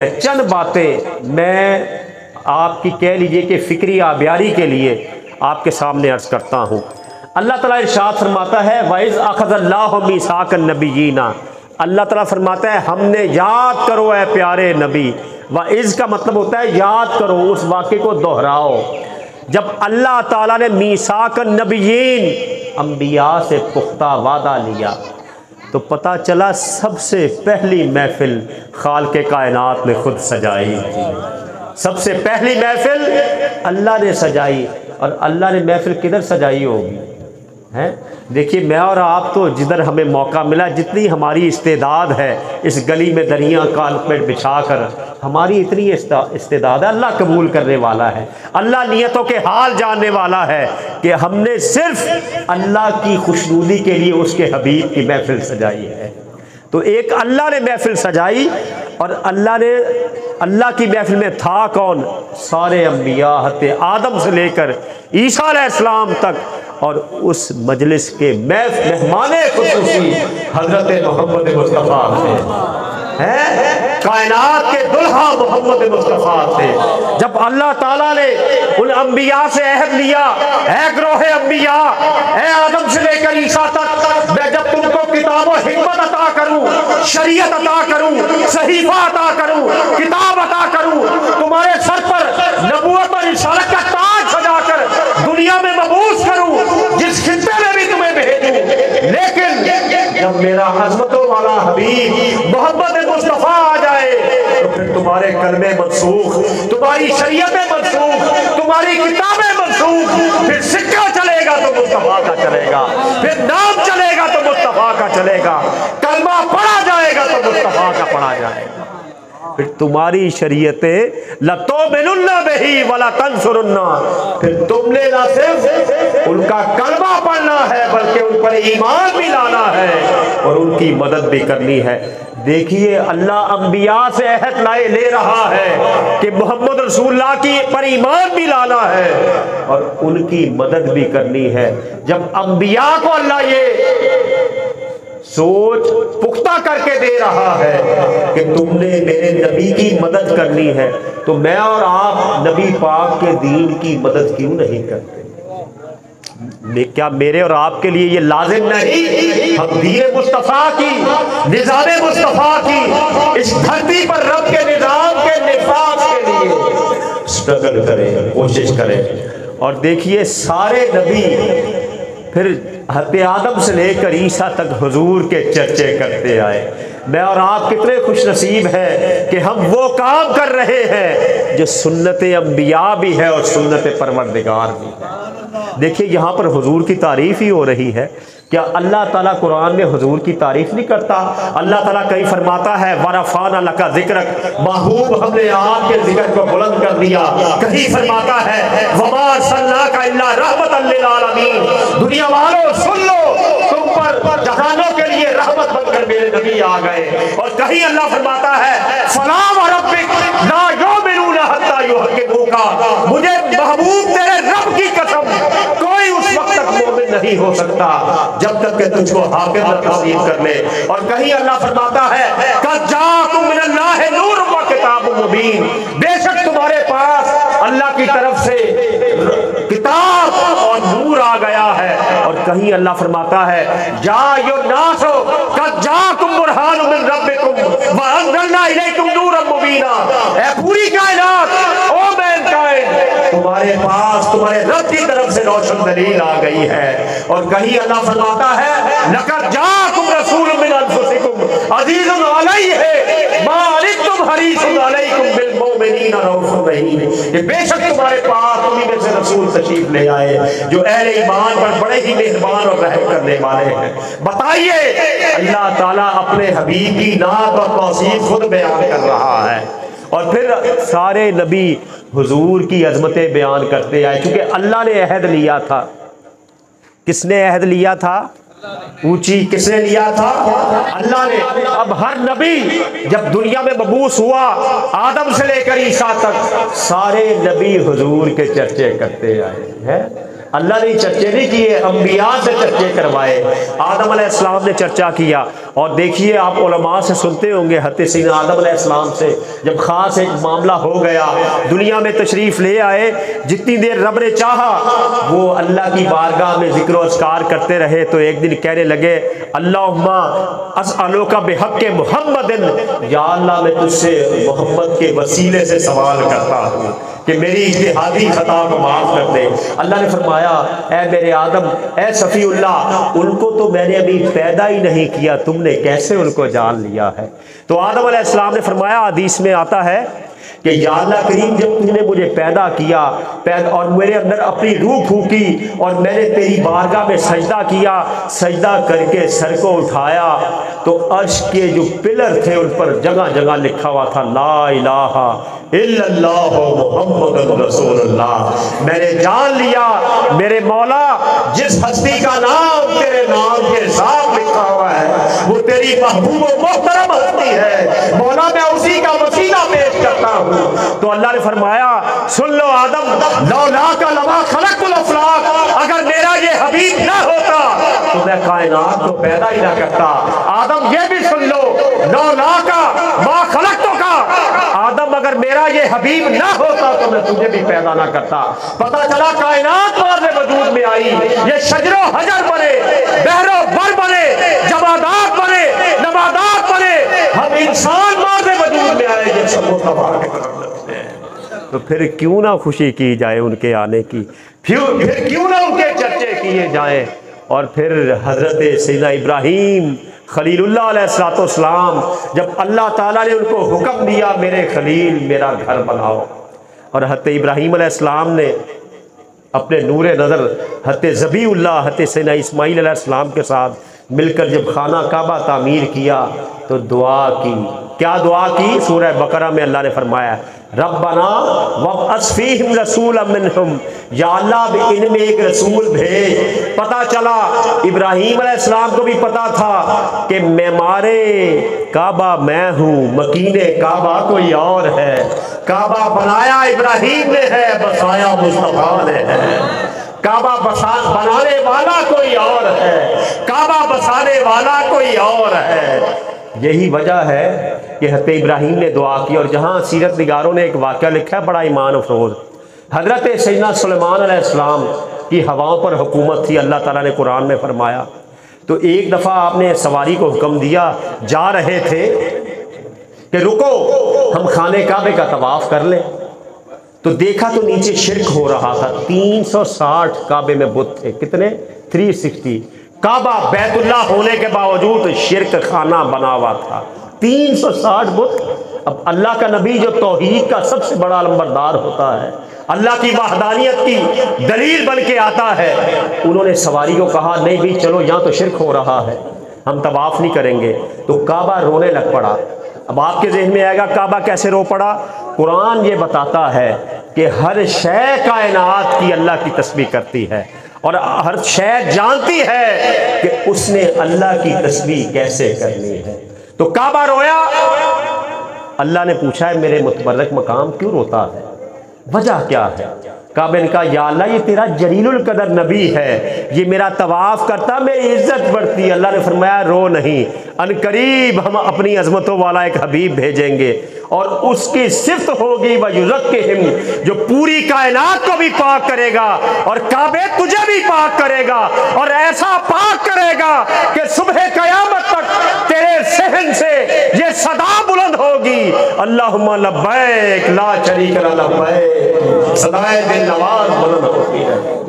चंद बातें मैं आपकी कह लीजिए कि फ़िक्री आबियारी के लिए आपके सामने अर्ज़ करता हूँ। अल्लाह ताला इरशाद फरमाता है वाइज़ अख़ज़ल्लाहु मीसाक़न नबिय्यीना, अल्लाह ताला फरमाता है हमने याद करो ए प्यारे नबी। वाइज़ का मतलब होता है याद करो, उस वाक़े को दोहराओ जब अल्लाह ताला ने मीसाक़न नबिय्यीन अम्बिया से पुख्ता वादा लिया। तो पता चला सबसे पहली महफिल खालिक़े कायनात ने खुद सजाई। सबसे पहली महफिल अल्लाह ने सजाई। और अल्लाह ने महफिल किधर सजाई होगी हैं? देखिए मैं और आप तो जिधर हमें मौका मिला, जितनी हमारी इस्तेदाद है, इस गली में दरिया कारपेट बिछा कर हमारी इतनी इस्तेदाद है, अल्लाह कबूल करने वाला है, अल्लाह नियतों के हाल जानने वाला है कि हमने सिर्फ अल्लाह की खुशनुदी के लिए उसके हबीब की महफिल सजाई है। तो एक अल्लाह ने महफिल सजाई और अल्लाह की महफिल में था कौन? सारे अम्बिया हत्ते आदम से लेकर ईसा अलैहिस्सलाम तक। और उस मजलिस के मेहमाने खुसूसी हज़रत मोहम्मद मुस्तफ़ा थे, कायनात के दुल्हा मोहम्मद मुस्तफ़ा थे। जब अल्लाह ताला ने उन अम्बिया से अहद लिया, है ग्रोहे अम्बिया, है आदम से लेकर ईसा तक, मैं जब तुमको किताब और हिकमत अता करूं, शरीयत अता करूं, सहीफा अता करूं, किताब अता करूं, तुम्हारे सर पर नबूवत और रिसालत का ताज सजाकर दुनिया में मबूस करूं, जिस खित्ते में भी तुम्हें भेजूं, लेकिन जब मेरा अज़मतों वाला हबीब मोहम्मद मुस्तफ़ा आ जाए तो फिर तुम्हारे कलमे मनसूख, तुम्हारी शरीयतें मनसूख, तुम्हारी किताबें मनसूख, फिर सिक्का चलेगा तो मुस्तफ़ा का चलेगा, फिर नाम चलेगा तो मुस्तफ़ा का चलेगा, कलमा पढ़ा जाएगा तो मुस्तफ़ा का पढ़ा जाएगा। फिर तुम्हारी शरीयतें लतुमिनुन्ना बिही वला तंसुरुन्ना, फिर तुमने ना सिर्फ उनका कलमा पढ़ना है बल्कि उन पर ईमान भी लाना है और उनकी मदद भी करनी है। देखिए अल्लाह अम्बिया से अहद ले रहा है कि मोहम्मद रसूलुल्लाह की पर ईमान भी लाना है और उनकी मदद भी करनी है। जब अम्बिया को अल्लाह ये सोच पुख्ता करके दे रहा है कि तुमने मेरे नबी की मदद करनी है, तो मैं और आप नबी पाक के दीन की मदद क्यों नहीं करते? क्या मेरे और आपके लिए ये लाजिम नहीं हम दीन मुस्तफ़ा की, निज़ाम मुस्तफ़ा की इस धरती पर रब के निज़ाम के निफाज के लिए स्ट्रगल करें, कोशिश करें? और देखिए सारे नबी फिर हत्ते आदम से लेकर ईसा तक हुजूर के चर्चे करते आए। मैं और आप कितने खुश नसीब हैं कि हम वो काम कर रहे हैं जो सुन्नत अम्बिया भी है और सुन्नत परवरदिगार भी है। देखिए यहाँ पर हुजूर की तारीफ़ ही हो रही है। क्या अल्लाह ताला कुरान में हुजूर की तारीफ़ नहीं करता? अल्लाह ताला कहीं फरमाता है वरफ़अना लका ज़िक्रक, महबूब हमने आपके जिक्र को बुलंद कर दिया। कहीं फरमाता है वमा अर्सलनाका इल्ला रहमतल लिल आलमीन, दुनिया वालों सुन लो, तुम पर जहानों के लिए रहमत बनकर मेरे नबी आ गए। और कहीं अल्लाह फरमाता है फला व रब्बिक ला युमिनूना हत्ता युहक्किमूका, मुझे महबूब तेरे रब की कसम कोई उस वक्त तक मोमिन नहीं हो सकता जब तक कि तुझको हाकिम तस्लीम कर ले। और कहीं अल्लाह फरमाता है कद जाअकुम मिनल्लाहि नूरुन व किताबुम मुबीन, बेशक तुम्हारे पास अल्लाह की तरफ से किताब और नूर आ गया है। और कहीं अल्लाह फरमाता है या युन्नासो कद जाअकुम बुरहानुम मिन रब्बिकुम व अंज़लना इलैकुम नूरन मुबीना, ऐ पूरी कायनात, ओ मैनकाइंड, तुम्हारे पास तुम्हारे रब की तरफ से रोशन दलील आ गई है। और कहीं अल्लाह फरमाता है लक़द जाअकुम रसूलुम मिन अनफुसिकुम अज़ीज़ुन अलैहि मा अनित्तुम हरीसुन अलैकुम बिल मुमिनीना रऊफ़ुर रहीम, कि बेशक तुम्हारे पास तुम्हीं में से रसूल तशरीफ ले आए जो अहले ईमान पर बड़े ही मेहरबान और रहम करने वाले हैं। बताइए अल्लाह ताला अपने हबीब की नात और तौसीफ खुद बयान कर रहा है और फिर सारे नबी हुजूर की अजमतें बयान करते आए। क्योंकि अल्लाह ने अहद लिया था। किसने अहद लिया था? ऊंची किसने लिया था? अल्लाह ने। अब हर नबी जब दुनिया में मबूस हुआ, आदम से लेकर ईसा तक सारे नबी हुजूर के चर्चे करते आए हैं। अल्लाह ने चर्चे नहीं किए, अंबिया से चर्चे करवाए। आदम अलैहिस्सलाम ने चर्चा किया। और देखिए आप उलमा से सुनते होंगे, हज़रत सैयदना आदम अलैहिस्सलाम से जब ख़ास एक मामला हो गया, दुनिया में तशरीफ़ ले आए, जितनी देर रब ने चाहा वो अल्लाह की बारगाह में ज़िक्र अस्कार करते रहे। तो एक दिन कहने लगे, अल्लाहुम्मा अस्अलुका बिहक़्क़ि मुहम्मदिन, या अल्लाह मैं तुझसे मोहम्मद के वसीले से सवाल करता हूँ कि मेरी इज्तिहादी खता को माफ़ कर दे। अल्लाह ने फरमाया, ए मेरे आदम, ए सफ़ीउल्लाह, उनको तो मैंने अभी पैदा ही नहीं किया, तुमने कैसे उनको जान लिया है? तो आदम अलैहिस्सलाम ने फरमाया, हदीस में आता है कि या अल्लाह करीम, जब तुमने मुझे पैदा किया और मेरे अंदर अपनी रूह फूकी और मैंने तेरी बारगाह में सजदा किया, सजदा करके सर को उठाया तो अर्श के जो पिलर थे उन पर जगह जगह लिखा हुआ था, ला इलाहा इल्लल्लाह मुहम्मदुर रसूलुल्लाह। मैंने जान लिया मेरे मौला, जिस हस्ती का नाम तेरे नाम के साथ लिखा हुआ है वो तेरी महबूब व मोहतरम हस्ती है। मौला मैं उसी का वसीला पेश करता हूँ। तो अल्लाह ने फरमाया, सुन लो आदम, लौला का लमा खलक़तुल अफ़लाक, अगर मेरा ये हबीब ना होता तो मैं कायनात को पैदा ही ना करता। आदम ये भी सुन लो, लौला का मा खलक़तुका, आदम अगर मेरा ये हबीब ना होता तो मैं तुझे भी पैदा ना करता। पता चला कायनात वाले वजूद में आई, ये शजरो हजर बने, बहरो बर बने, जमादात बने, नबादात बने, हम इंसान वाले वजूद में आए ये सब तो फिर क्यों ना खुशी की जाए उनके आने की, फिर क्यों ना उनके चर्चे किए जाए। और फिर हज़रत सैयदना इब्राहीम खलीलुल्लाह अलैहिस्सलाम, जब अल्लाह ताला ने उनको हुक्म दिया, मेरे खलील मेरा घर बनाओ, और हज़रत इब्राहीम अलैहिस्सलाम ने अपने नूर नज़र हज़रत ज़बीउल्लाह हज़रत सैयदना इस्माईल अलैहिस्सलाम के साथ मिलकर जब खाना काबा तामीर किया तो दुआ की। क्या दुआ की? सूरह बकरा में अल्लाह ने फरमाया, रब्बना वब्अस फीहिम रसूलन मिनहुम, या अल्लाह इनमें एक रसूल भेज। पता चला इब्राहीम अलैहिस्सलाम को भी पता था कि मेमारे काबा मैं हूँ, मकीने काबा कोई और है। काबा बनाया इब्राहीम ने है, बसाया मुस्तफा ने है। काबा बनाने वाला कोई और है, काबा बसाने वाला कोई और है। यही वजह है कि हज़रत इब्राहीम ने दुआ की। और जहाँ सीरत निगारों ने एक वाक़या लिखा है बड़ा ईमान अफरोज़, हज़रत सैयदना सुलेमान अलैहिस्सलाम की हवाओं पर हुकूमत थी। अल्लाह ताला ने कुरान में फरमाया, तो एक दफ़ा आपने सवारी को हुक्म दिया, जा रहे थे कि रुको हम खाने काबे का तवाफ़ कर लें, तो देखा तो नीचे शिरक हो रहा था। 360 काबे में बुत थे। कितने? 360। काबा बैतुल्लाह होने के बावजूद शिरक खाना बना हुआ था। 360 बुत। अब अल्लाह का नबी जो तौहीद का सबसे बड़ा लंबरदार होता है, अल्लाह की वहदानियत की दलील बन के आता है, उन्होंने सवारी को कहा, नहीं भाई चलो, यहाँ तो शिरक हो रहा है, हम तवाफ़ नहीं करेंगे। तो काबा रोने लग पड़ा। अब आपके ज़हन में आएगा काबा कैसे रो पड़ा? कुरान ये बताता है कि हर शय कायनात की अल्लाह की तस्बीह करती है और हर शय जानती है कि उसने अल्लाह की तस्बीह कैसे करनी है। तो काबा रोया। अल्लाह ने पूछा है, मेरे मुतबर्रक मकाम क्यों रोता है, वजह क्या है? काबे ने कहा, या अल्लाह ये तेरा जलीलुल कदर नबी है, ये मेरा तवाफ़ करता मेरी इज्जत बढ़ती। अल्लाह ने फरमाया, रो नहीं, अनकरीब हम अपनी अजमतों वाला एक हबीब भेजेंगे और उसकी सिफ्त होगी वयुज़क्किहिम, जो पूरी कायनात को भी पाक करेगा और काबे तुझे भी पाक करेगा और ऐसा पाक करेगा कि सुबह क़यामत तक तेरे सहन से ये सदा बुलंद होगी, अल्लाहुम्मा लब्बैक ला शरीक लक लब्बैक, सदाए दिल नवाज बुलंद होती है।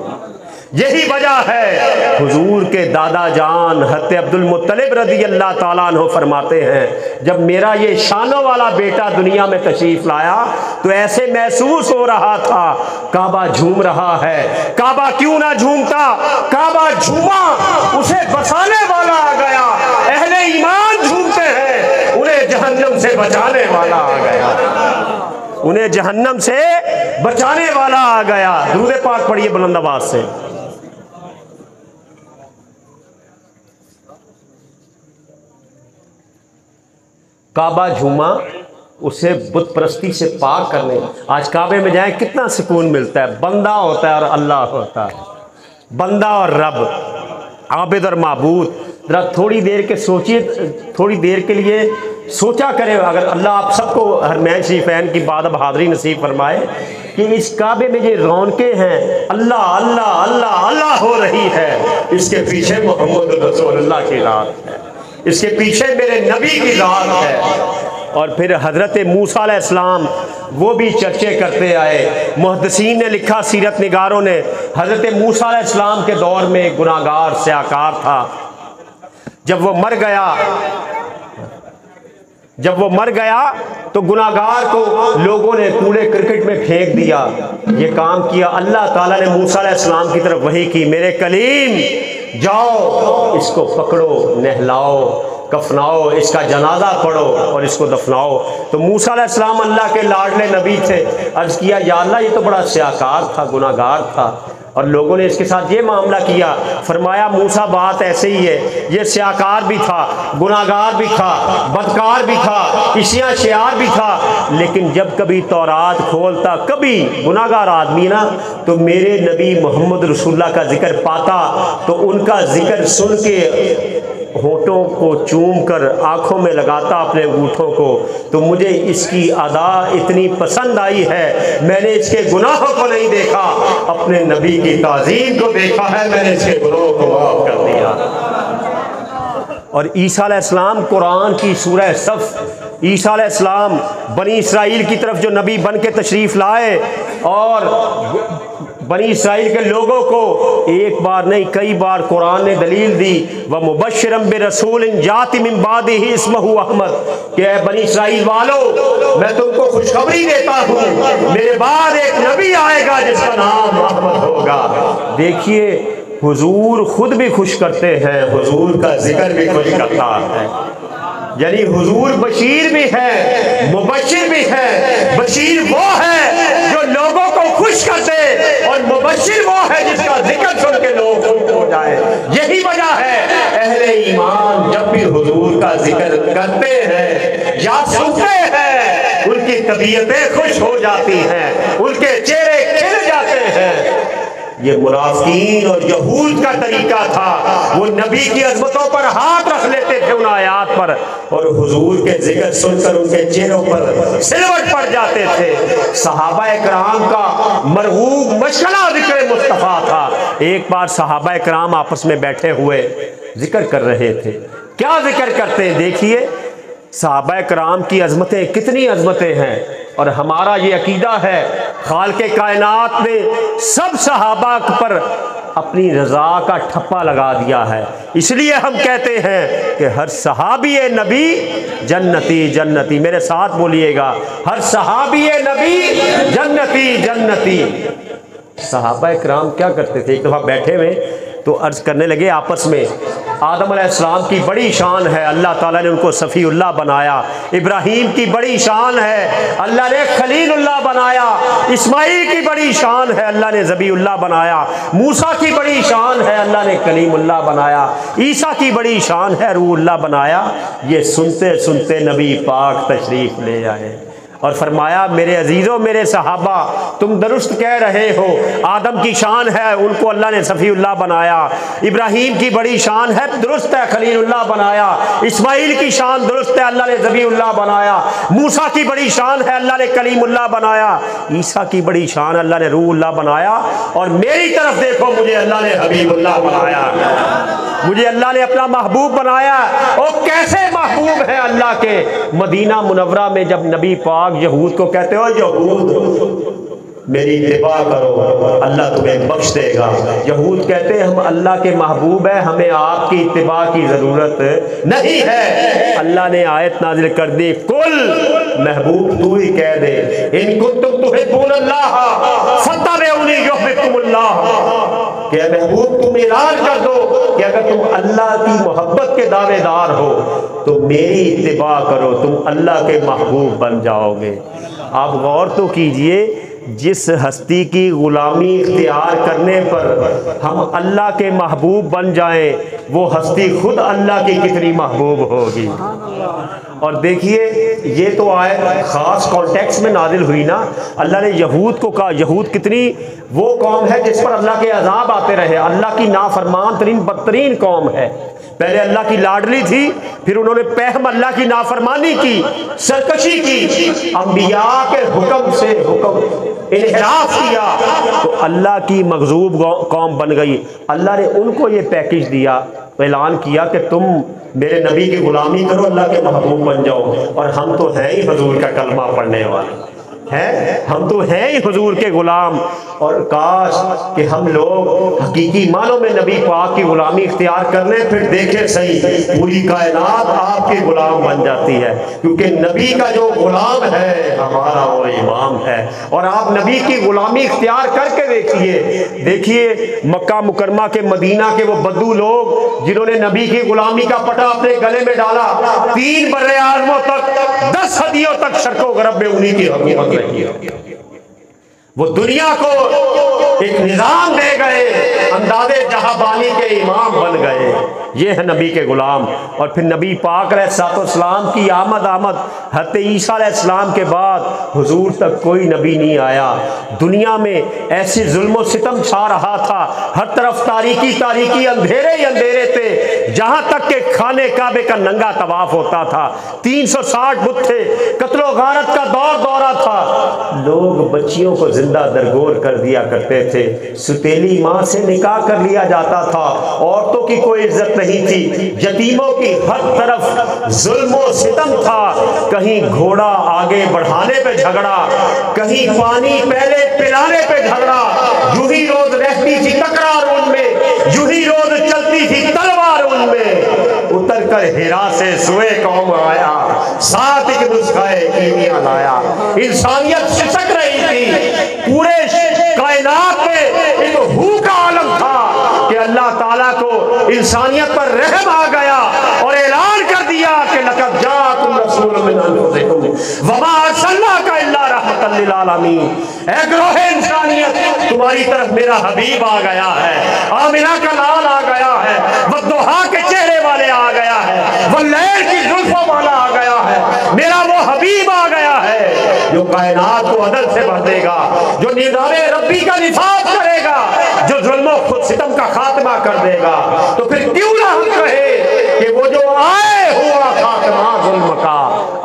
यही वजह है हुजूर के दादा जान हज़रत अब्दुल मुत्तलिब रज़ी अल्लाह ताला अन्हु फरमाते हैं, जब मेरा ये शानों वाला बेटा दुनिया में तशरीफ़ लाया तो ऐसे महसूस हो रहा था काबा झूम रहा है। काबा क्यों ना झूमता? काबा झूमा, उसे बसाने वाला आ गया। अहले ईमान झूमते हैं, उन्हें जहन्नम से बचाने वाला आ गया, उन्हें जहन्नम से बचाने वाला आ गया। दुरूद पाक पढ़िए बुलंद आवाज से। काबा झूमा, उसे बुत परस्ती से पाक करने। आज काबे में जाए कितना सुकून मिलता है, बंदा होता है और अल्लाह होता है। बंदा और रब, आबिद और माबूद। ज़रा थोड़ी देर के सोचिए, थोड़ी देर के लिए सोचा करें, अगर अल्लाह आप सबको हरमैन शरीफैन की बाद अब हाज़री नसीब फरमाए कि इस काबे में ये रौनकें हैं, अल्लाह अल्लाह अल्लाह अल्लाह हो रही है, इसके पीछे मोहम्मद रसूलुल्लाह की रात है, इसके पीछे मेरे नबी की रात है। और फिर हज़रत मूसा अलैहिस्सलाम वो भी चर्चे करते आए। मुहद्दिसीन ने लिखा, सीरत निगारों ने, हज़रत मूसा अलैहिस्सलाम के दौर में गुनाहगार स्याकार था। जब वो मर गया तो गुनाहगार को लोगों ने कूड़े क्रिकेट में फेंक दिया। ये काम किया, अल्लाह ताला ने मूसा अलैहिस्सलाम की तरफ वही की, मेरे कलीम जाओ इसको पकड़ो, नहलाओ, कफनाओ, इसका जनाजा पढ़ो और इसको दफनाओ। तो मूसा अलैहिस्सलाम अल्लाह के लाडले नबी थे। अर्ज़ किया, या अल्लाह ये तो बड़ा स्याकार था, गुनाहगार था, और लोगों ने इसके साथ ये मामला किया। फरमाया, मूसा बात ऐसे ही है, ये स्याकार भी था, गुनाहगार भी था, बदकार भी था, इशिया शियार भी था, लेकिन जब कभी तौरात खोलता, कभी गुनाहगार आदमी ना, तो मेरे नबी मोहम्मद रसूलुल्लाह का जिक्र पाता तो उनका जिक्र सुन के होठों को चूम कर आँखों में लगाता अपने अंगूठों को। तो मुझे इसकी अदा इतनी पसंद आई है, मैंने इसके गुनाहों को नहीं देखा, अपने नबी की ताज़ीम को देखा है, मैंने इसके गुनाहों को माफ़ कर दिया। और ईसा अलैहिस्सलाम, कुरान की सूरह सफ, ईसा अलैहिस्सलाम बनी इसराइल की तरफ जो नबी बन के तशरीफ़ लाए और बनी इसराइल के लोगों को एक बार नहीं कई बार कुरान ने दलील दी, व मुबश्शिरम बिरसूलिन जाति मिन बादिही इस्मुहु अहमद, कि बनी इसराइल वालों मैं तुमको खुशखबरी देता हूँ, मेरे बाद एक नबी आएगा जिसका नाम अहमद होगा। देखिए, हुजूर खुद भी खुश करते हैं, हुजूर का जिक्र भी खुश करता है। यानी हुजूर बशीर भी है, मुबश्शिर भी है। बशीर वो है जो लोगों को खुश कर दे, और मुबश्शिर वो है जिसका जिक्र सुन के लोग खुश हो जाए। यही वजह है अहले ईमान जब भी हुजूर का जिक्र करते हैं या सुनते हैं, उनकी तबीयतें खुश हो जाती हैं, उनके चेहरे खिल जाते हैं। ये मुनाफिकीन और यहूद का तरीका था, वो नबी की अज़मतों पर हाथ रख लेते थे उन आयात पर, और हुजूर के जिक्र सुनकर उनके चेहरों पर सिलवट पड़ जाते थे। सहाबा कराम का मरगूब मशगला जिक्र मुस्तफ़ा था। एक बार सहाबा कराम आपस में बैठे हुए जिक्र कर रहे थे। क्या जिक्र करते हैं देखिए, सहाबा कराम की अज़मतें, कितनी अज़मतें हैं। और हमारा ये अकीदा है, खालिक़े कायनात ने सब सहाबा पर अपनी रज़ा का ठप्पा लगा दिया है। इसलिए हम कहते हैं कि हर सहाबी नबी जन्नती जन्नती। मेरे साथ बोलिएगा, हर सहाबी नबी जन्नती जन्नती। सहाबा किराम क्या करते थे, एक दफ़ा बैठे हुए तो अर्ज़ करने लगे आपस में, आदम अलैहिस्सलाम की बड़ी शान है, अल्लाह ताला ने उनको सफ़ीउल्लाह बनाया। इब्राहीम की बड़ी शान है, अल्लाह ने खलीलुल्लाह बनाया। इस्माईल की बड़ी शान है, अल्लाह ने ज़बीउल्लाह बनाया। मूसा की बड़ी शान है, अल्लाह ने कलीमुल्लाह बनाया। ईसा की बड़ी शान है, रूहुल्लाह बनाया। ये सुनते सुनते नबी पाक तशरीफ़ ले आए और फरमाया, मेरे अजीज़ों, मेरे सहाबा, तुम दुरुस्त कह रहे हो, आदम की शान है, उनको अल्लाह ने सफ़ीउल्लाह बनाया। इब्राहीम की बड़ी शान है, दुरुस्त है, खलीलुल्लाह बनाया। इस्माईल की शान दुरुस्त है, अल्लाह ने ज़बीउल्लाह बनाया। मूसा की बड़ी शान है, अल्लाह ने कलीमुल्लाह बनाया। ईसा की बड़ी शान, अल्लाह ने रूहुल्लाह बनाया। और मेरी तरफ देखो, मुझे अल्लाह ने हबीबुल्लाह बनाया, मुझे अल्लाह ने अपना महबूब बनाया। और कैसे महबूब है अल्लाह के। मदीना मुनव्वरा में जब नबी पाक यहूद को कहते हो, यहूद मेरी इत्तिबा करो, अल्लाह तुम्हें बख्श देगा। यहूद कहते हैं, हम अल्लाह के महबूब है, हमें आपकी इत्तिबा की ज़रूरत नहीं है। अल्लाह ने आयत नाज़िल कर दी, कुल, महबूब तू ही कह दे, इन कुंतुम तुहिब्बूनल्लाह फत्तबिऊनी युहब्बुकुमुल्लाह। क्या महबूब तुम ऐलान कर दो कि अगर तुम अल्लाह की मोहब्बत के दावेदार हो तो मेरी इत्तिबा करो, तुम अल्लाह के महबूब बन जाओगे। आप गौर तो कीजिए, जिस हस्ती की ग़ुलामी इख्तियार करने पर हम अल्लाह के महबूब बन जाएं, वो हस्ती खुद अल्लाह की कितनी महबूब होगी। और देखिए, ये तो आयत ख़ास कॉन्टेक्स्ट में नाजिल हुई ना। अल्लाह ने यहूद को कहा, यहूद कितनी वो कौम है जिस पर अल्लाह के अज़ाब आते रहे, अल्लाह की नाफरमान तरीन बदतरीन कौम है। पहले अल्लाह की लाडली थी, फिर उन्होंने पहम अल्लाह की नाफरमानी की, सरकशी की, अंबिया के हुक्म से इन्हिराफ किया, तो अल्लाह की मगजूब कौम बन गई। अल्लाह ने उनको ये पैकेज दिया, ऐलान किया कि तुम मेरे नबी की गुलामी करो, अल्लाह के महबूब बन जाओ। और हम तो हैं ही हुजूर का कलमा पढ़ने वाले हैं, हम तो हैं ही हुजूर के गुलाम। और काश कि हम लोग हकीकी मानों में नबी पाक की गुलामी इख्तियार कर लें, फिर देखें सही पूरी कायनात आपके गुलाम बन जाती है। क्योंकि नबी का जो गुलाम है हमारा वो इमाम है। और आप नबी की गुलामी इख्तियार करके देखिए मक्का मुकरमा के मदीना के वो बद्दू लोग जिन्होंने नबी की गुलामी का पटा अपने गले में डाला, 3 बर्रे आज़मों तक 10 सदियों तक शर्को गरब में उन्हीं की हुकूमत रही है। वो दुनिया को एक निज़ाम दे गए, अंदाज़े जहाबानी के इमाम बन गए। ये है नबी के गुलाम। और फिर नबी पाक अलैहिस्सलाम की आमद हज़रत ईसा अलैहिस्सलाम के बाद हुजूर तक कोई नबी नहीं आया। दुनिया में ऐसी जुल्म सितम छा रहा था, हर तरफ तारीकी तारीकी, अंधेरे ही अंधेरे थे। जहाँ तक के खाने काबे का नंगा तवाफ होता था, 360 बुत थे, कत्लो गारत का दौरा था। लोग बच्चियों को जिंदा दरगोर कर दिया करते थे, सुतेली माँ से निकाह कर लिया जाता था, औरतों की कोई इज्जत नहीं थी, यतीमों की हर तरफ जुल्म सितम था। कहीं घोड़ा आगे बढ़ाने पे झगड़ा, कहीं पानी पहले पिलाने पे झगड़ा, यूं ही रोज रहती थी तकरार उनमें, यूं ही रोज चलती थी तलवार उनमें। उतर कर हिरा से सुए कौम आया, साथ एक नुस्खाए कीमिया लाया। इंसानियत सिसक रही थी, पूरे कायनात में एक हू का आलम था कि अल्लाह ताला को इंसानियत पर रहम आ गया और ऐलान कर दिया कि लक़द जाअकुम रसूलुम मिन अनफुसिकुम वमा अर्सलनाका इल्ला रहमतल लिल आलमीन। ऐ ग्रोहे इंसानियत, तुम्हारी तरफ मेरा हबीब आ गया है, आमिना का लाल आ गया है, वद्दुहा के चेहरे वाले आ गया है, वल्लैल की जुल्फों वाला आ गया है। मेरा वो हबीब आ गया है जो कायनात को अदल से भर देगा, जो निज़ामे रब्बी का निफाज करेगा, जो जुल्म खुद सितम का खात्मा कर देगा। तो फिर क्यों ना हम कहे कि वो जो आए हुआ खात्मा जुल्म का,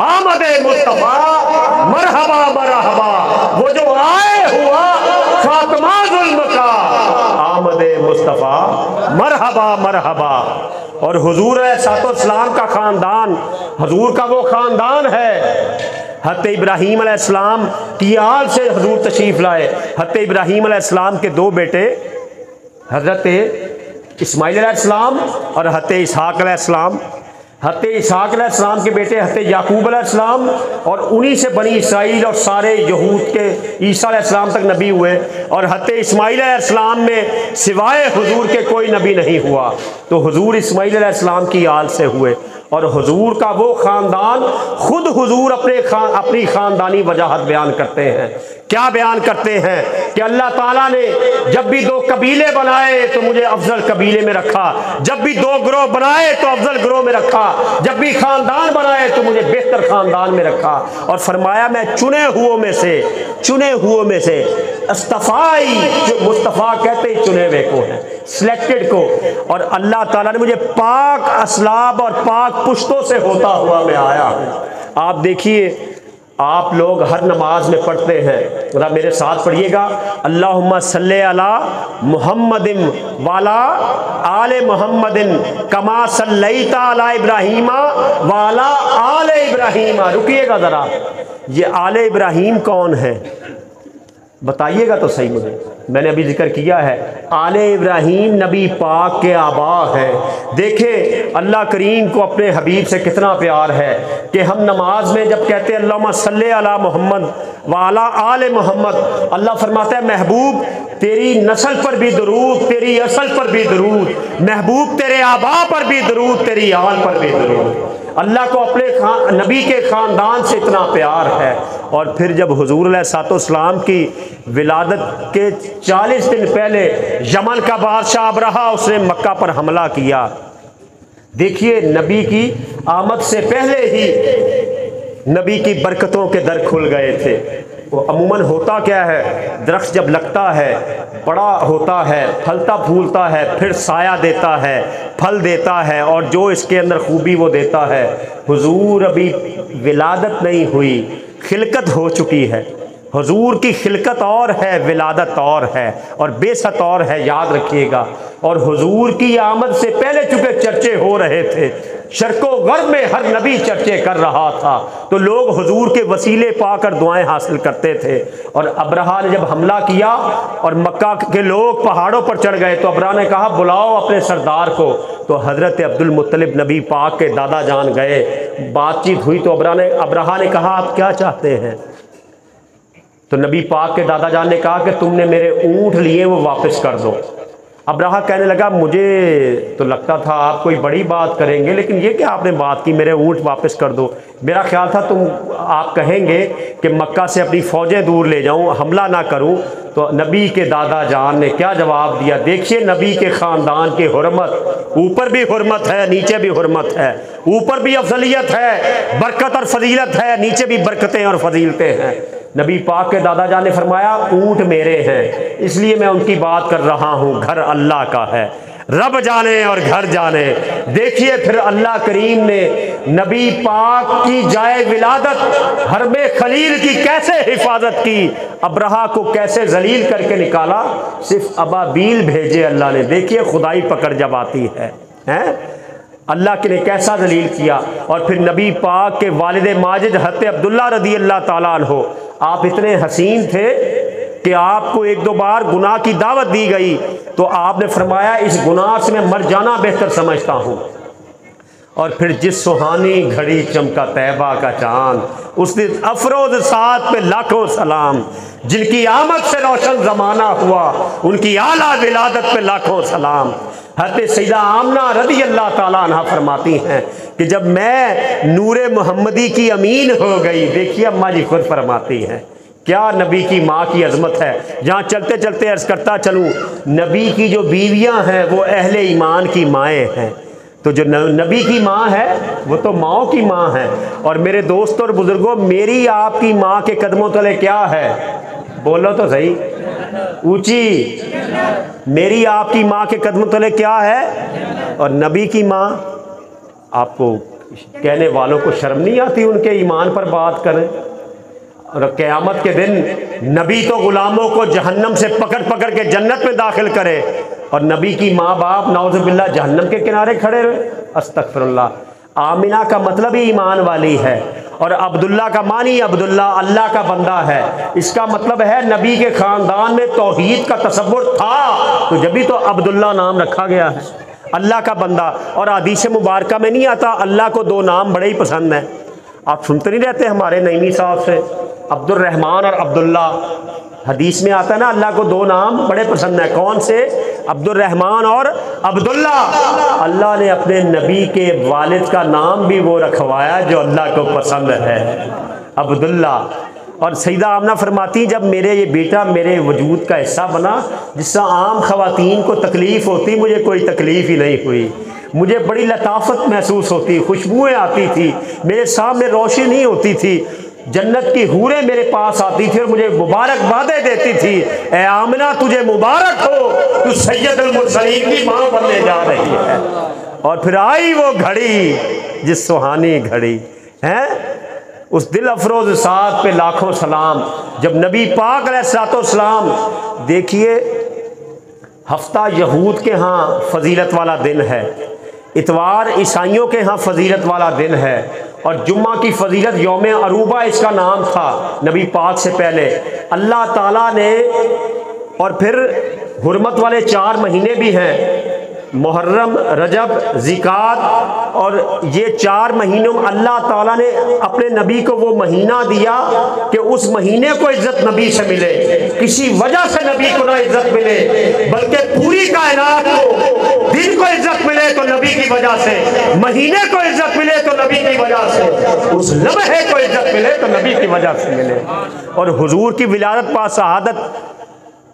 आमदे मुस्तफा मरहबा मरहबा, वो जो आए हुआ खात्मा जुल्म का, आमदे मुस्तफा मरहबा मरहबा। और हुजूर अलैहिस्सलाम का खानदान, हुजूर का वो खानदान है। हज़रत इब्राहीम अलैहिस्सलाम की आल से हुजूर तशरीफ़ लाए। हज़रत इब्राहीम अलैहिस्सलाम के 2 बेटे, हज़रत इस्माइल अलैहिस्सलाम और हज़रत इसहाक़ अलैहिस्सलाम। हज़रत इसहाक़ अलैहिस्सलाम के बेटे हज़रत याकूब अलैहिस्सलाम, और उन्हीं से बनी इसराइल और सारे यहूद के ईसा अलैहिस्सलाम तक नबी हुए। और हज़रत इस्माइल अलैहिस्सलाम में सिवाय हुजूर के कोई नबी नहीं हुआ, तो हुजूर इस्माइल अलैहिस्सलाम की आल से हुए। और हुजूर का वो ख़ानदान, खुद हुजूर अपनी ख़ानदानी वजाहत बयान करते हैं। क्या बयान करते हैं कि अल्लाह ताला ने जब भी 2 कबीले बनाए तो मुझे अफजल कबीले में रखा, जब भी 2 ग्रोह बनाए तो अफजल ग्रोह में रखा, जब भी ख़ानदान बनाए तो मुझे बेहतर ख़ानदान में रखा। और फरमाया मैं चुने हुओं में से अस्तफाई, जो मुस्तफ़ा कहते ही चुने हुए को है, सिलेक्टेड को। और अल्लाह ताला ने मुझे पाक असलाब और पाक पुश्तों से होता हुआ मैं आया हूँ। आप देखिए, आप लोग हर नमाज में पढ़ते हैं, जरा मेरे साथ पढ़िएगा, अल्लाहुम्मा सल्ले अला मुहम्मदिन वाला आले मुहम्मदिन कमा सल्लैता अला इब्राहीमा वाला आले इब्राहीमा। रुकिएगा ज़रा, ये आले इब्राहीम कौन है बताइएगा तो सही मुझे। मैंने अभी जिक्र किया है, आले इब्राहीम नबी पाक के आबा है। देखें अल्लाह करीम को अपने हबीब से कितना प्यार है कि हम नमाज में जब कहते हैं अल्लाहुम्मा सल्ले अला मोहम्मद वाला आले मोहम्मद, अल्लाह फरमाता है महबूब तेरी नस्ल पर भी दरूद, तेरी असल पर भी दरूद, महबूब तेरे आबा पर भी दरूद, तेरी आल पर भी दरूद। अल्लाह को अपने नबी के ख़ानदान से इतना प्यार है। और फिर जब हुजूर अलैहिस्सलाम की विलादत के 40 दिन पहले यमन का बादशाह अबरहा उसने मक्का पर हमला किया। देखिए नबी की आमद से पहले ही नबी की बरकतों के दर खुल गए थे। वो अमूमन होता क्या है, दरख्त जब लगता है, बड़ा होता है, फलता फूलता है, फिर साया देता है, फल देता है, और जो इसके अंदर खूबी वो देता है। हुजूर अभी विलादत नहीं हुई, खिलकत हो चुकी है। हुजूर की खिलकत और है, विलादत और है, और बेसत और है, याद रखिएगा। और हुजूर की आमद से पहले चूंकि चर्चे हो रहे थे, शर्को गर्ब में हर नबी चर्चे कर रहा था, तो लोग हुजूर के वसीले पाकर दुआएं हासिल करते थे। और अबरहा ने जब हमला किया और मक्का के लोग पहाड़ों पर चढ़ गए, तो अबरहा ने कहा बुलाओ अपने सरदार को। तो हज़रत अब्दुल मुत्तलिब नबी पाक के दादा जान गए, बातचीत हुई। तो अबरहा ने कहा आप क्या चाहते हैं? तो नबी पाक के दादा जान ने कहा कि तुमने मेरे ऊँट लिए वो वापस कर दो। अबरहा कहने लगा मुझे तो लगता था आप कोई बड़ी बात करेंगे, लेकिन ये क्या आपने बात की, मेरे ऊँट वापस कर दो। मेरा ख्याल था आप कहेंगे कि मक्का से अपनी फ़ौजें दूर ले जाऊं, हमला ना करूं। तो नबी के दादा जान ने क्या जवाब दिया? देखिए नबी के ख़ानदान की हुर्मत, ऊपर भी हुर्मत है, नीचे भी हुर्मत है। ऊपर भी अफजलियत है, बरकत और फजीलत है, नीचे भी बरकतें और फजीलतें हैं। नबी पाक के दादा जान ने फरमाया ऊँट मेरे हैं, इसलिए मैं उनकी बात कर रहा हूँ, घर अल्लाह का है। रब जाने और घर जाने। देखिए फिर अल्लाह करीम ने नबी पाक की जाए विलादत हरमे खलील की कैसे हिफाजत की, अबरहा को कैसे जलील करके निकाला। सिर्फ अबाबील भेजे अल्लाह ने। देखिए खुदाई पकड़ जब आती है, अल्लाह के ने कैसा जलील किया। और फिर नबी पाक के वालिद माजिद हज़रत अब्दुल्ला रदी अल्लाह ताला अन्हो, आप इतने हसीन थे कि आपको एक दो बार गुनाह की दावत दी गई, तो आपने फरमाया इस गुनाह से मैं मर जाना बेहतर समझता हूँ। और फिर जिस सुहानी घड़ी चमका तैबा का चांद, उस दिन अफरोज साथ पे लाखों सलाम। जिनकी आमद से रोशन ज़माना हुआ, उनकी आला विलादत पे लाखों सलाम। हज़रत सैयदा आमना रदी अल्लाह ताला अन्हा फरमाती हैं कि जब मैं नूरे मोहम्मदी की अमीन हो गई, देखिए अम्मा जी खुद फरमाती हैं, क्या नबी की माँ की अजमत है। जहाँ चलते चलते अर्ज़ करता चलूँ, नबी की जो बीवियाँ हैं वो अहले ईमान की माएँ हैं। तो जो नबी की माँ है वो तो माओ की माँ है। और मेरे दोस्तों और बुज़ुर्गों, मेरी आपकी माँ के कदमों तले क्या है? बोलो तो सही ऊंची। मेरी आपकी माँ के कदमों तले क्या है? और नबी की माँ, आपको कहने वालों को शर्म नहीं आती उनके ईमान पर बात करें? और क़यामत के दिन नबी तो गुलामों को जहन्नम से पकड़ पकड़ के जन्नत में दाखिल करे, और नबी की माँ बाप नाउज़ुबिल्लाह जहन्नम के किनारे खड़े रहे। अस्तगफिरुल्लाह। आमिना का मतलब ही ईमान वाली है, और अब्दुल्ला का मानी अब्दुल्ला अल्लाह का बंदा है। इसका मतलब है नबी के ख़ानदान में तौहीद का तसव्वुर था, तो जब भी तो अब्दुल्ला नाम रखा गया है, अल्लाह का बंदा। और हदीस मुबारका में नहीं आता, अल्लाह को दो नाम बड़े ही पसंद हैं। आप सुनते नहीं रहते हमारे नईमी साहब से, अब्दुल रहमान और अब्दुल्ला। हदीस में आता है ना, अल्लाह को दो नाम बड़े पसंद हैं। कौन से? अब्दुल रहमान और अब्दुल्ला। अल्लाह ने अपने नबी के वालिद का नाम भी वो रखवाया जो अल्लाह को पसंद है, अब्दुल्ला। और सैयदा आमना फरमाती, जब मेरे ये बेटा मेरे वजूद का हिस्सा बना, जिससे आम ख़वातीन को तकलीफ़ होती, मुझे कोई तकलीफ़ ही नहीं हुई। मुझे बड़ी लताफत महसूस होती, खुशबुएँ आती थी, मेरे सामने रोशनी होती थी, जन्नत की हूरें मेरे पास आती थी और मुझे मुबारकबादें देती थी। ए आमिना तुझे मुबारक हो, तू सैयदुल मुरसलीन की माँ बनने जा रही है। और फिर आई वो घड़ी, जिस सुहानी घड़ी है, उस दिल अफरोज साथ पे लाखों सलाम, जब नबी पाक अलैहिस्सलाम। देखिए हफ्ता यहूद के यहाँ फजीलत वाला दिन है, इतवार ईसाइयों के यहाँ फजीलत वाला दिन है, और जुम्मा की फजीलत यौम अरूबा इसका नाम था नबी पाक से पहले। अल्लाह ताला ने, और फिर हुर्मत वाले 4 महीने भी हैं, मुहर्रम, रजब, ज़िकात, और ये 4 महीनों में अल्लाह ताला ने अपने नबी को वो महीना दिया कि उस महीने को इज्जत नबी से मिले। किसी वजह से नबी को ना इज्जत मिले, बल्कि पूरी कायनात को दिन को इज्जत मिले तो नबी की वजह से, महीने को इज्जत मिले तो नबी की वजह से, उस लम्हे को इज्जत मिले तो नबी की वजह से मिले। और हुजूर की विलादत पा शहादत,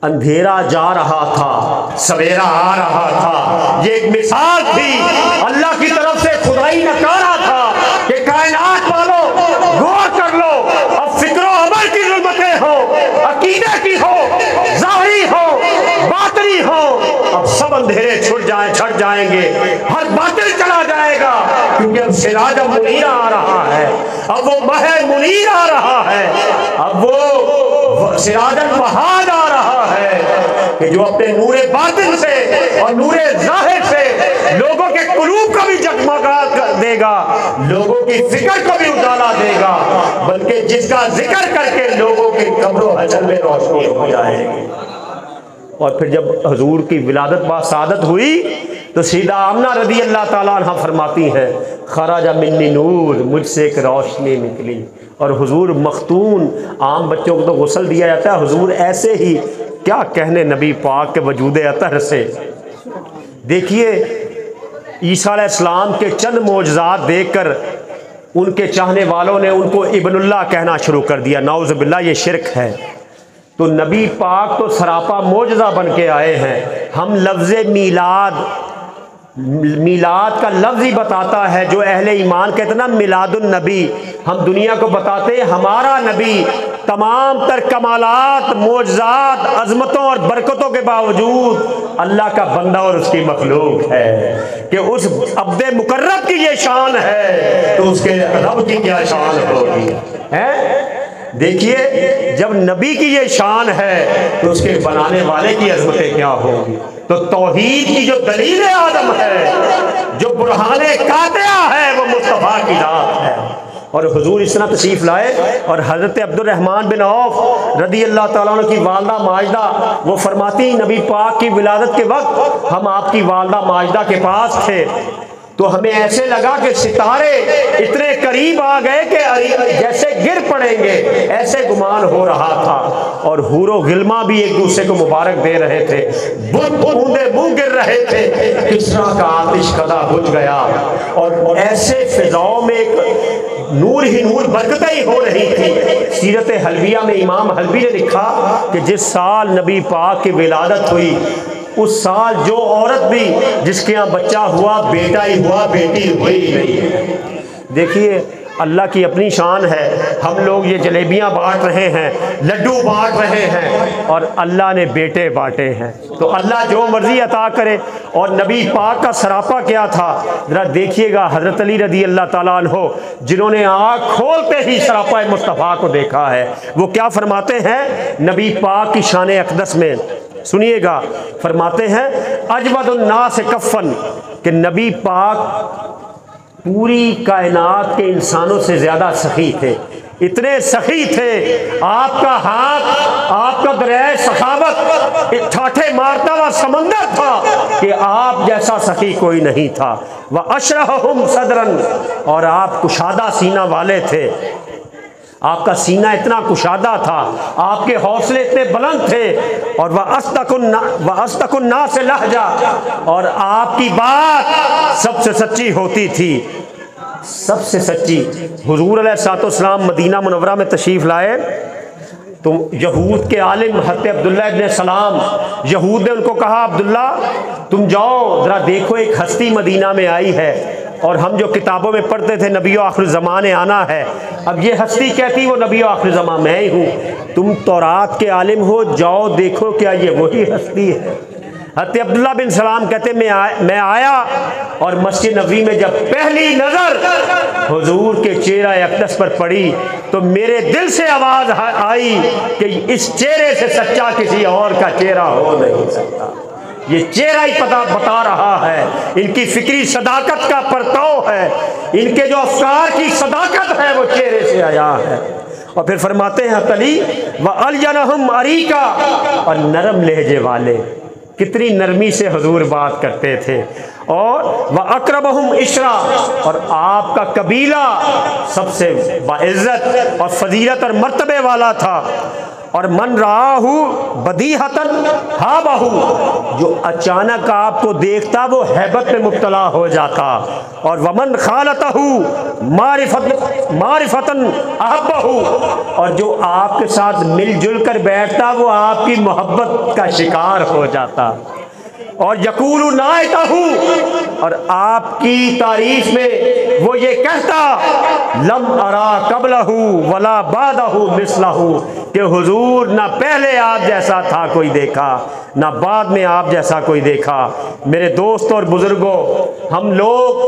अंधेरा जा रहा था, सवेरा आ रहा था। ये एक मिसाल थी, अल्लाह की तरफ से खुदाई नकारा था कि कायनात वालों गौर कर लो, अब फिक्रो अमल की ज़रूरतें हो, अकीदे की हो, ज़ाहिरी हो, बातनी हो, अब सब अंधेरे छट जाएंगे, हर बातिल चला जाएगा, क्योंकि अब सिराज मुनीर आ रहा है, अब वो महे मुनीर आ रहा है, अब वो सिराजन वहाद आ रहा है कि जो अपने नूरे बातिन से और नूरे ज़ाहिर से लोगों के कुलूब को भी जगमगा देगा, लोगों की फिक्र को भी उजाला देगा, बल्कि जिसका जिक्र करके लोगों की कब्रों हजर में रोशनी हो जाएगी। और फिर जब हुजूर की विलादत बा सादत हुई तो सीधा आमना रदी अल्लाह ताला अन्हा फरमाती हैं, खराजा मिन्नी नूर, मुझसे एक रोशनी निकली। और हुजूर मखतून, आम बच्चों को तो गुस्ल दिया जाता है, हुजूर ऐसे ही, क्या कहने नबी पाक के वजूद अतहर से। देखिए ईसा अलैहिस्सलाम के चंद मोजज़ात देखकर उनके चाहने वालों ने उनको इब्नुल्लाह कहना शुरू कर दिया। नाउज़ बिल्लाह, ये शिरक है। तो नबी पाक तो सरापा मोजज़ा बन के आए हैं। हम लफ्ज़ मीलाद का लफ्ज़ ही बताता है, जो अहले ईमान कहते ना मिलादुन नबी, हम दुनिया को बताते हैं हमारा नबी तमाम तर कमालात, मोजज़ात, अज़मतों और बरकतों के बावजूद अल्लाह का बंदा और उसकी मखलूक है, कि उस अब्दे मुकर्रब की ये शान है तो उसके रब की क्या शान होगी है। देखिए जब नबी की ये शान है तो उसके बनाने वाले की अज़मतें क्या होगी। तो तौहीद की जो दलील आदम है, जो बुरहाने कातिया है, वो मुस्तफ़ा की रात है। और हुजूर इस तरह तशरीफ़ लाए और हज़रत अब्दुर्रहमान बिन औफ रदी अल्लाह ताला अन्हु की वालदा माजदा, वो फरमाती नबी पाक की विलादत के वक्त हम आपकी वालदा माजदा के पास थे, तो हमें ऐसे लगा कि सितारे इतने करीब आ गए कि जैसे गिर पड़ेंगे, ऐसे गुमान हो रहा था। और हूरो गिल्मा भी एक दूसरे को मुबारक दे रहे थे, बूंदे मुंह गिर रहे थे, किस्रा का आतिश कदा बुझ गया। और ऐसे फिजाओं में एक नूर ही नूर, बरकतें ही हो रही थी। सीरत हलविया में इमाम हलवी ने लिखा कि जिस साल नबी पाक की विलादत हुई उस साल जो औरत भी जिसके यहाँ बच्चा हुआ, बेटा ही हुआ, बेटी हुई नहीं। देखिए अल्लाह की अपनी शान है। हम लोग ये जलेबियाँ बांट रहे हैं, लड्डू बांट रहे हैं, और अल्लाह ने बेटे बांटे हैं। तो अल्लाह जो मर्जी अता करे। और नबी पाक का सरापा क्या था ज़रा देखिएगा। हज़रत अली रदी अल्लाह ताला अन्हो, जिन्होंने आँख खोलते ही सरापा मुस्तफ़ा को देखा है, वो क्या फरमाते हैं नबी पाक की शान अक़दस में, सुनिएगा। फरमाते हैं अजवदुन्नास कफ़न, कि नबी पाक पूरी कायनात के इंसानों से ज़्यादा सखी थे। इतने सखी थे, आपका हाथ, आपका दरिया सखावत एक ठाठे मारता हुआ समंदर था कि आप जैसा सखी कोई नहीं था। वह अशरहुम सदरन, और आप कुशादा सीना वाले थे। आपका सीना इतना कुशादा था, आपके हौसले इतने बुलंद थे। और वह अस्तकुन्ना से लहजा, और आपकी बात सबसे सच्ची होती थी, सबसे सच्ची। हुजूर अलैहिस्सलाम मदीना मुनव्वरा में तशरीफ़ लाए तो यहूद के आलिम हज़रत अब्दुल्ला इब्न सलाम, यहूद ने उनको कहा अब्दुल्ला तुम जाओ ज़रा देखो, एक हस्ती मदीना में आई है, और हम जो किताबों में पढ़ते थे नबी आखिर ज़माने आना है, अब ये हस्ती कहती वो नबी आखिर ज़मा मैं ही हूँ। तुम तौरात के आलिम हो, जाओ देखो क्या ये वही हस्ती है। हज़रत अब्दुल्ला बिन सलाम कहते मैं आया और मस्जिद नबवी में जब पहली नज़र हुजूर के चेहरा अक़दस पर पड़ी तो मेरे दिल से आवाज़ आई कि इस चेहरे से सच्चा किसी और का चेहरा हो नहीं सकता। ये चेहरा ही बता रहा है, इनकी फिक्री सदाकत का परताव है, इनके जो अफकार की सदाकत है वो चेहरे से आया है। और फिर फरमाते हैं तली व अलजनहुम अरीका, और नरम लहजे वाले, कितनी नरमी से हुजूर बात करते थे। और व अक़रबहुम इशरा, और आपका कबीला सबसे बाइज़्ज़त और फजीलत और मर्तबे वाला था। और मन राहू बदीहतन हाबहू, जो अचानक आपको देखता वो हैबत में मुब्तला हो जाता। और वमन खालतहू मारिफतन अहब्बहू, और जो आपके साथ मिलजुल कर बैठता वो आपकी मोहब्बत का शिकार हो जाता। और यकूलु नाइतहू, और आपकी तारीफ में वो ये कहता लम अरा कबलहू वला बादहू मिसलहू, कि हुजूर ना पहले आप जैसा था कोई देखा, ना बाद में आप जैसा कोई देखा। मेरे दोस्त और बुजुर्गों, हम लोग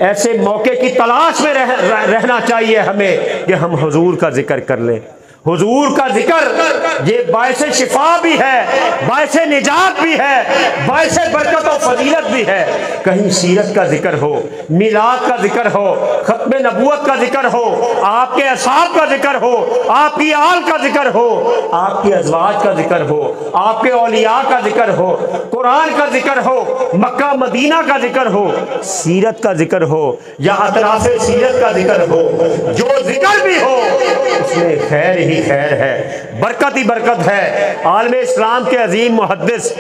ऐसे मौके की तलाश में रहना चाहिए हमें कि हम हुजूर का जिक्र कर लें। हुजूर का जिक्र ये बायसे शिफा भी है, बायसे निजात भी है, बायसे बरकत और फजीलत भी है। कहीं सीरत का जिक्र हो, मिलाद का जिक्र हो, खत्म नबूवत का जिक्र हो, आपके असहाब का जिक्र हो, आपकी आल का जिक्र हो, आपके अज़वाज का जिक्र हो, आपके औलिया का जिक्र हो, कुरान का जिक्र हो, मक्का मदीना का जिक्र हो, सीरत का जिक्र हो या अतराफ़े सीरत का जिक्र हो, जो जिक्र भी हो उसमें खैर ही खैर है, बरकत ही बरकत है। आलम इस्लाम के अजीम मुहद्दिस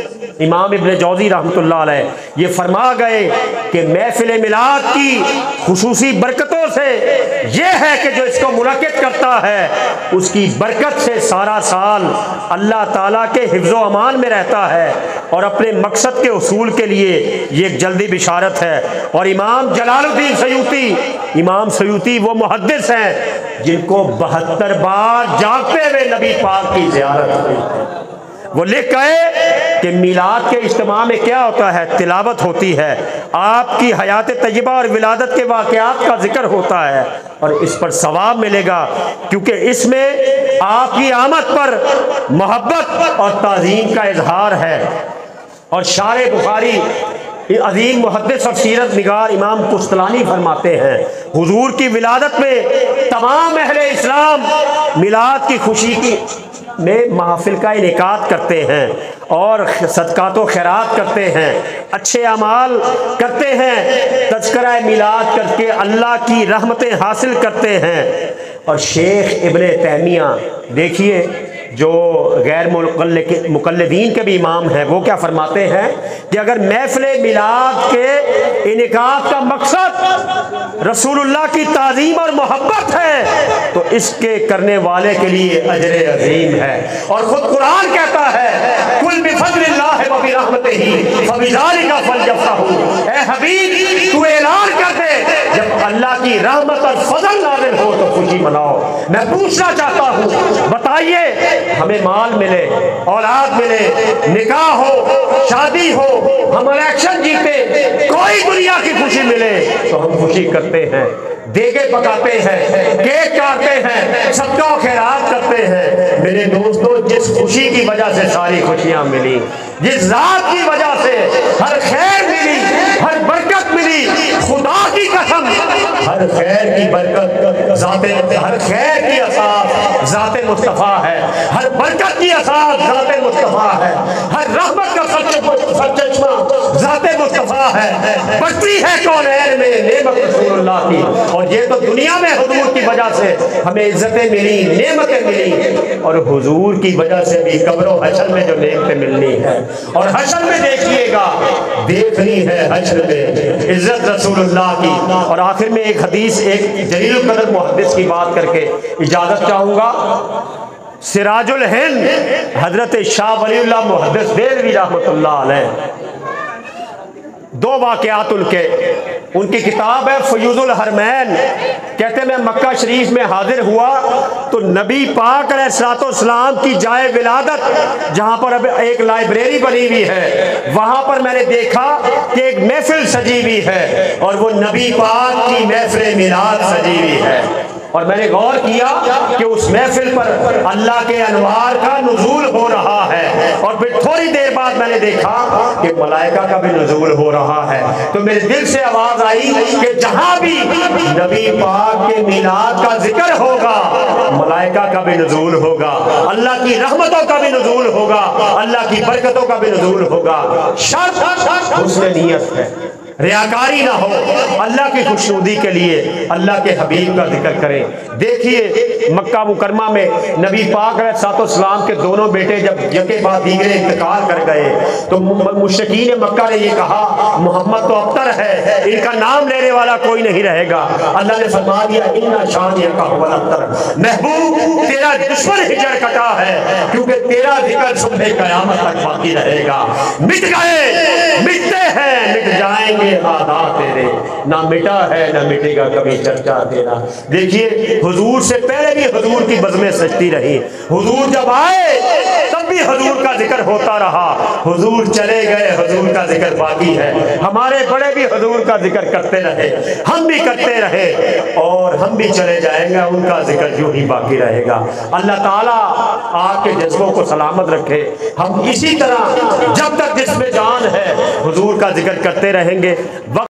इमाम इब्न जौज़ी रहमतुल्लाह अलैह ये फरमा गए कि महफिल मिलाद की खुसूसी बरकतों से ये है कि जो इसको मुनक्किद करता है उसकी बरकत से सारा साल अल्लाह ताला के हिफ्ज़ व अमान में रहता है और अपने मकसद के उसूल के लिए ये एक जल्दी बिशारत है। और इमाम जलालुद्दीन सयूती, इमाम सयूती वो मुहद्दिस हैं जिनको 72 बार जागते हुए नबी पाक की ज़ियारत हुई है। वो लिख गए कि मिलाद के इज्तिमा में क्या होता है, तिलावत होती है, आपकी हयात तय्यबा और विलादत के वाक़यात का जिक्र होता है और इस पर सवाब मिलेगा, क्योंकि इसमें आपकी आमद पर मोहब्बत और ताज़ीम का इजहार है। और शारे बुखारी अजीम मुहद्दिस और सीरत निगार इमाम कुस्तलानी फरमाते हैं, हुजूर की विलादत में तमाम अहले इस्लाम मिलाद की खुशी की में महफिल का इनेकाद करते हैं और सदकात व खैरात करते हैं, अच्छे अमाल करते हैं, तज़किरा मिलाद करके अल्लाह की रहमतें हासिल करते हैं। और शेख इब्ने तैमिया देखिए जो गैर मुक़ल्लिदीन के भी इमाम हैं, वो क्या फरमाते हैं कि अगर महफ़िल मिलाद के इनेकाद का मकसद रसूलुल्लाह की ताज़ीम और मोहब्बत है तो इसके करने वाले के लिए अजर अज़ीम है। और खुद कुरान कहता है कुल बिफ़ज़लिल्लाहि व बिरहमतिही फबिज़ालिका फलयफ़रहू, ए हबीब तू ऐलान कर दे जब अल्लाह की रहमत और फजल नाज़िल हो तो खुशी मनाओ। मैं पूछना चाहता हूँ, बताइए हमें माल मिले, औलाद मिले, निकाह हो, शादी हो, हम इलेक्शन जीते, कोई दुनिया की खुशी मिले तो हम खुशी करते हैं, देगे पकाते हैं, केक काटते हैं, सदका खैरात करते हैं। मेरे दोस्तों, जिस खुशी की वजह से सारी खुशियां मिली, जिस ज़ात की वजह से हर खैर मिली, हर बरकत मिली, खुदा की कसम हर खैर की बरकत ज़ाते, हर खैर की असास ज़ाते मुस्तफ़ा है, हर बरकत की असास ज़ाते मुस्तफ़ा है, हर रहमत का सरचश्मा ज़ाते मुस्तफ़ा है, बरती है कौनैन में नेमत रसूलुल्लाह की। और ये तो दुनिया में हुजूर की वजह से हमें इज्जतें मिली, नेमतें मिली, और हुजूर की वजह से भी कब्र व हश्र में जो नेमतें मिलनी है। और हश्र में देखिएगा, देखनी है हश्र में इज्जत रसूलुल्लाह की। और आखिर में एक हदीस, एक जलील कदर मुहद्दिस की बात करके इजाज़त चाहूँगा। सिराजुल हिंद हजरत शाह वलीउल्लाह मुहद्दिस देलवी रहमतुल्लाह अलैह, दो वाक़यात उनकी किताब है फयूज़ुल हरमैन। कहते मैं मक्का शरीफ में हाजिर हुआ तो नबी पाक अलैहिस्सलाम की जाए विलादत, जहाँ पर अब एक लाइब्रेरी बनी हुई है, वहाँ पर मैंने देखा कि एक महफिल सजी हुई है और वो नबी पाक की महफिल मिलाद सजी हुई है। और मैंने गौर किया कि उस महफिल पर अल्लाह के अनवार का नुज़ूल हो रहा है। और फिर थोड़ी देर बाद मैंने देखा कि मलाइका का भी नुज़ूल हो रहा है। तो मेरे दिल से आवाज़ आई कि जहाँ भी नबी पाक के मिलाद का जिक्र होगा मलाइका का भी नुज़ूल होगा, अल्लाह की रहमतों का भी नुज़ूल होगा, अल्लाह की बरकतों का भी नुज़ूल होगा। शर्त हुस्न नियत है। रियाकारी ना हो, अल्लाह की खुशनुदी के लिए अल्लाह के हबीब का जिक्र करें। देखिए मक्का मुकरमा में नबी पाक अलैहिस्सलाम के दोनों बेटे जब यके बाद दीगरे इंतकाल कर गए तो मुशरिकीन मक्का ने ये कहा मोहम्मद तो अबतर है, इनका नाम लेने वाला कोई नहीं रहेगा। अल्लाह ने फरमा दिया इन्ना शानिअका हुवल अबतर, महबूब तेरा दुश्मन हिजर कटा है क्योंकि तेरा जिक्र सुबह क़यामत तक बाकी रहेगा। मिट गए, मिटते हैं, मिट जाएंगे वादा तेरे, ना मिटा है ना मिटेगा कभी चर्चा तेरा। देखिए हुजूर से पहले भी हुजूर की बज़्में सजती रही, हुजूर जब आए तब भी हुजूर का जिक्र होता रहा, हुजूर चले गए हुजूर का जिक्र बाकी है। हमारे बड़े भी हुजूर का जिक्र करते रहे, हम भी करते रहे और हम भी चले जाएंगे, उनका जिक्र यूं ही बाकी रहेगा। अल्लाह ताला आपके जज्बों को सलामत रखे। हम इसी तरह जब तक जिसमें जान है हुजूर का जिक्र करते रहेंगे।